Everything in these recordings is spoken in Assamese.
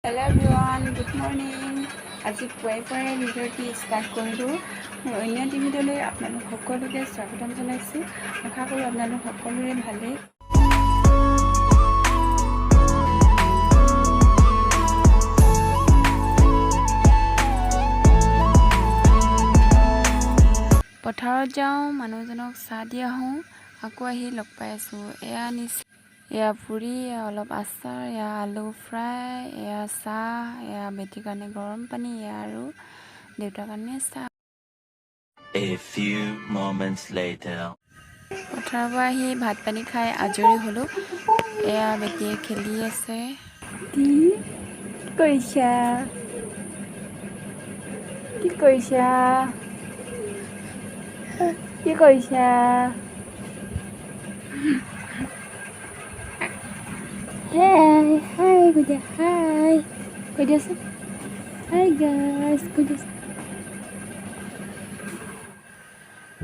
Hello everyone, good morning. আজি পুৱাই ভিডিঅ'টি ষ্টাৰ্ট কৰিলোঁ। মোৰ অন্য এটি ভিডিঅ'লৈ আপোনালোক সকলোকে স্বাগতম জনাইছোঁ। আশা কৰোঁ আপোনালোক সকলোৰে ভালেই। পথাৰত যাওঁ, মানুহজনক চাহ দি আহোঁ, আকৌ আহি লগ পাই আছোঁ। এয়া পুৰি, এয়া অলপ আচাৰ, এয়া আলু ফ্ৰাই, এয়া চাহ, এয়া বেটিৰ কাৰণে গৰম পানী, এয়া আৰু দেউতাৰ কাৰণে চাহ। A few moments later. পথাৰৰ পৰা আহি ভাত পানী খাই আজৰি হ'লোঁ। এয়া বেটিয়ে খেলি আছে। কি কৰিছা? কি কৰিছা? কি কৰিছা? Hi, কৈ দিয়া hi. কৈ দিয়াচোন. Hi guys, কৈ দিয়াচোন.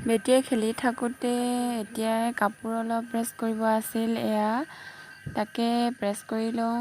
বেটিয়ে খেলি থাকোঁতে এতিয়া কাপোৰ অলপ প্ৰেছ কৰিব আছিল, এয়া তাকে প্ৰেছ কৰি লওঁ।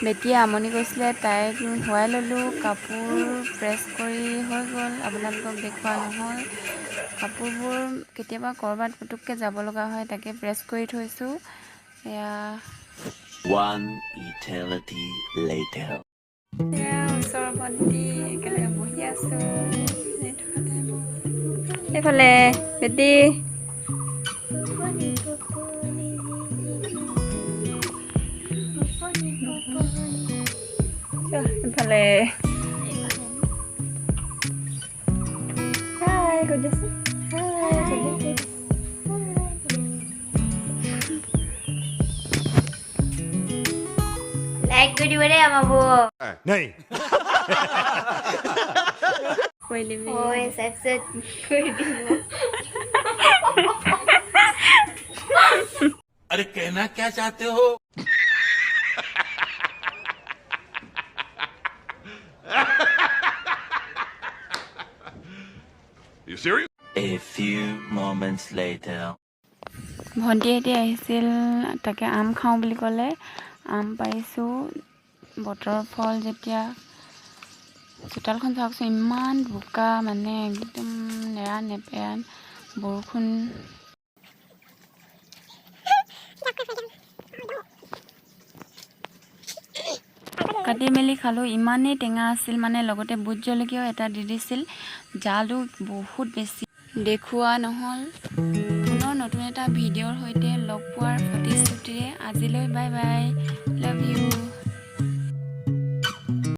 বেটিয়ে আমনি কৰিছিলে, তাইক শুৱাই ল'লোঁ। কাপোৰ প্ৰেছ কৰি হৈ গ'ল, আপোনালোকক দেখুওৱা নহ'ল। কাপোৰবোৰ কেতিয়াবা ক'ৰবাত পুতুককৈ যাব লগা হয়, তাকে প্ৰেছ কৰি থৈছোঁ। এয়া One eternity later. ওচৰৰ ভণ্টি একেলগে বহি আছোঁ। এইফালে বেটি ইফালে হাই কৈ দিয়াচোন। লাইক কৰি দিব দেই আমাৰ বৌ। नहीं কৈ দিবি। মই ছাবস্ক্ৰাইব কৰি দিব। अरे कहना क्या चाहते हो? You serious? A few moments later. ভণ্টি এতিয়া আহিছিল, তাকে আম খাওঁ বুলি ক'লে। আম পাৰিছোঁ, বতৰৰ ফল যেতিয়া। চোতালখন চাওকচোন, ইমান বোকা, মানে একদম নেৰা নেপেৰা বৰষুণ। কাটি মেলি খালোঁ, ইমানেই টেঙা আছিল, মানে লগতে ভোট জলকীয়াও এটা দি দিছিল। জালো বহুত বেছি, দেখুওৱা নহ'ল। পুনৰ নতুন এটা ভিডিঅ'ৰ সৈতে লগ পোৱাৰ প্ৰতিশ্ৰুতিৰে আজিলৈ বাই বাই, লাভ ইউ।